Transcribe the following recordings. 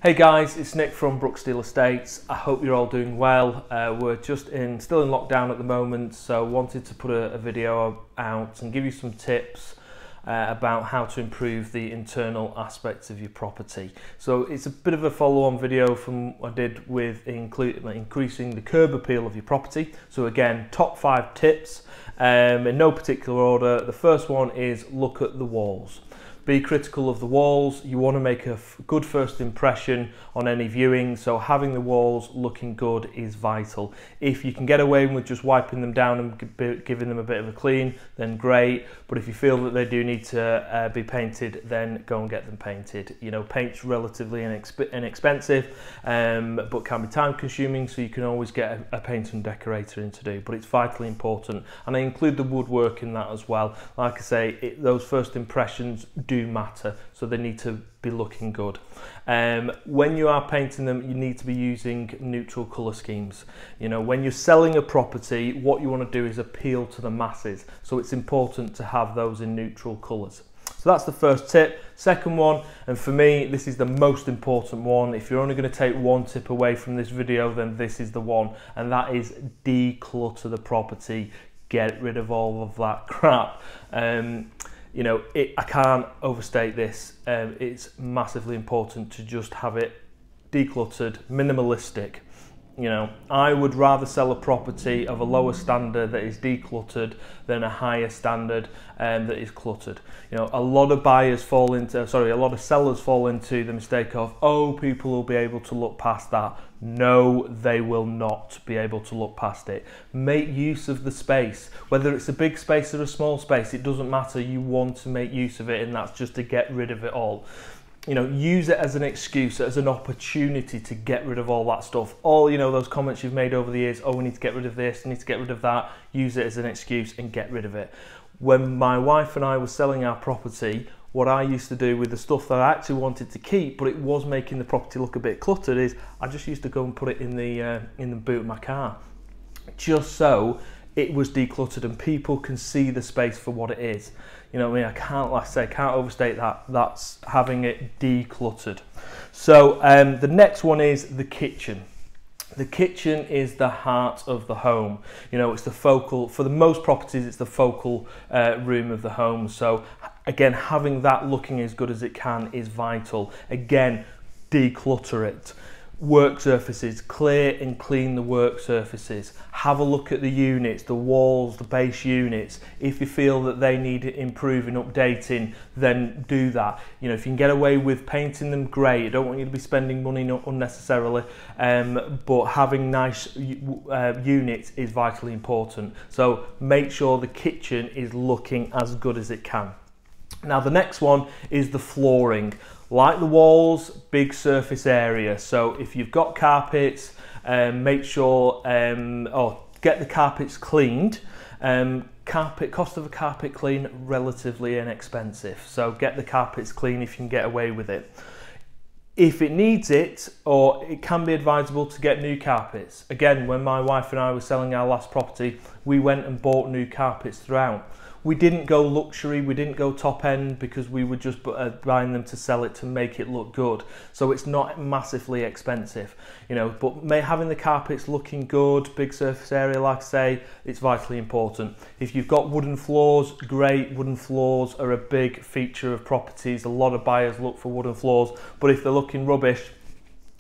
Hey guys, it's Nick from Brooksteel Estates. I hope you're all doing well. We're still in lockdown at the moment, so wanted to put a video out and give you some tips about how to improve the internal aspects of your property. So it's a bit of a follow-on video from what I did with increasing the curb appeal of your property. So again, top 5 tips in no particular order. The first one is look at the walls. Be critical of the walls. You want to make a good first impression on any viewing, so having the walls looking good is vital. If you can get away with just wiping them down and giving them a bit of a clean, then great, but if you feel that they do need to be painted, then go and get them painted. You know, paint's relatively inexpensive, but can be time consuming, so you can always get a painter and decorator in to do, but it's vitally important. And I include the woodwork in that as well. Like I say, those first impressions do matter, so they need to be looking good. When you are painting them, you need to be using neutral colour schemes. You know, when you're selling a property, what you want to do is appeal to the masses, so it's important to have those in neutral colours. So that's the first tip. Second one, and for me this is the most important one, if you're only going to take one tip away from this video, then this is the one, and that is declutter the property. Get rid of all of that crap. You know, I can't overstate this. It's massively important to just have it decluttered, minimalistic. You know, I would rather sell a property of a lower standard that is decluttered than a higher standard that is cluttered. You know, a lot of sellers fall into the mistake of, oh, people will be able to look past that. No, they will not be able to look past it. Make use of the space. Whether it's a big space or a small space, it doesn't matter. You want to make use of it, and that's just to get rid of it all. You know, use it as an excuse, as an opportunity to get rid of all that stuff. All, you know, those comments you've made over the years, oh, we need to get rid of this, we need to get rid of that. Use it as an excuse and get rid of it. When my wife and I were selling our property, what I used to do with the stuff that I actually wanted to keep, but it was making the property look a bit cluttered, is I just used to go and put it in the boot of my car, just so it was decluttered and people can see the space for what it is. You know what I mean? I can't overstate that. That's having it decluttered. So the next one is the kitchen. The kitchen is the heart of the home. You know, it's the focal, for the most properties, it's the focal room of the home. So again, having that looking as good as it can is vital. Again, declutter it. Work surfaces, clear and clean the work surfaces. Have a look at the units, the walls, the base units. If you feel that they need improving, updating, then do that. You know, if you can get away with painting them, great. I don't want you to be spending money unnecessarily, but having nice units is vitally important. So make sure the kitchen is looking as good as it can. Now the next one is the flooring. Like the walls, big surface area. So if you've got carpets, make sure, get the carpets cleaned. Cost of a carpet clean, relatively inexpensive. So get the carpets clean if you can get away with it. If it needs it, or it can be advisable to get new carpets. Again, when my wife and I were selling our last property, we went and bought new carpets throughout. We didn't go luxury, we didn't go top end, because we were just buying them to sell it to make it look good. So it's not massively expensive, you know, but having the carpets looking good, big surface area, like I say, it's vitally important. If you've got wooden floors, great. Wooden floors are a big feature of properties. A lot of buyers look for wooden floors, but if they're looking rubbish,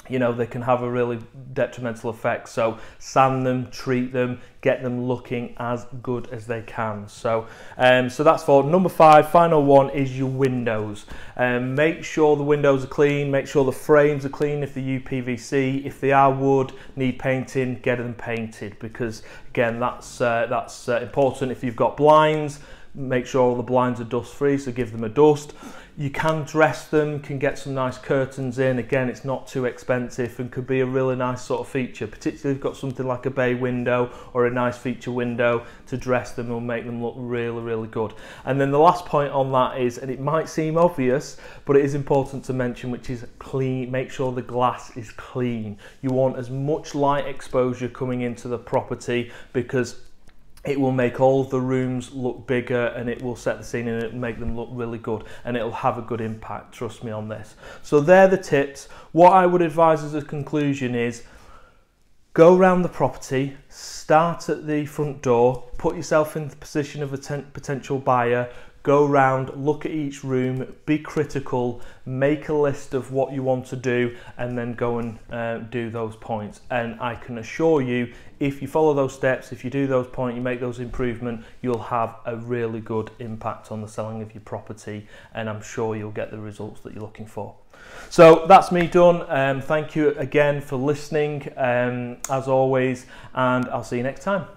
you know, they can have a really detrimental effect. So sand them, treat them, get them looking as good as they can. So so that's for number 5. Final one is your windows. Make sure the windows are clean, make sure the frames are clean. If they're UPVC, if they are wood, need painting, get them painted, because again, that's important. If you've got blinds, make sure all the blinds are dust free, so give them a dust. You can dress them, can get some nice curtains in. Again, it's not too expensive and could be a really nice sort of feature, particularly if you've got something like a bay window or a nice feature window. To dress them will make them look really, really good. And then the last point on that is, and it might seem obvious, but it is important to mention, which is clean. Make sure the glass is clean. You want as much light exposure coming into the property, because it will make all the rooms look bigger, and it will set the scene and it will make them look really good, and it'll have a good impact, trust me on this. So they're the tips. What I would advise as a conclusion is go around the property, start at the front door, put yourself in the position of a potential buyer, go around, look at each room, be critical, make a list of what you want to do, and then go and do those points. And I can assure you, if you follow those steps, if you do those points, you make those improvements, you'll have a really good impact on the selling of your property, and I'm sure you'll get the results that you're looking for. So that's me done. Thank you again for listening, as always, and I'll see you next time.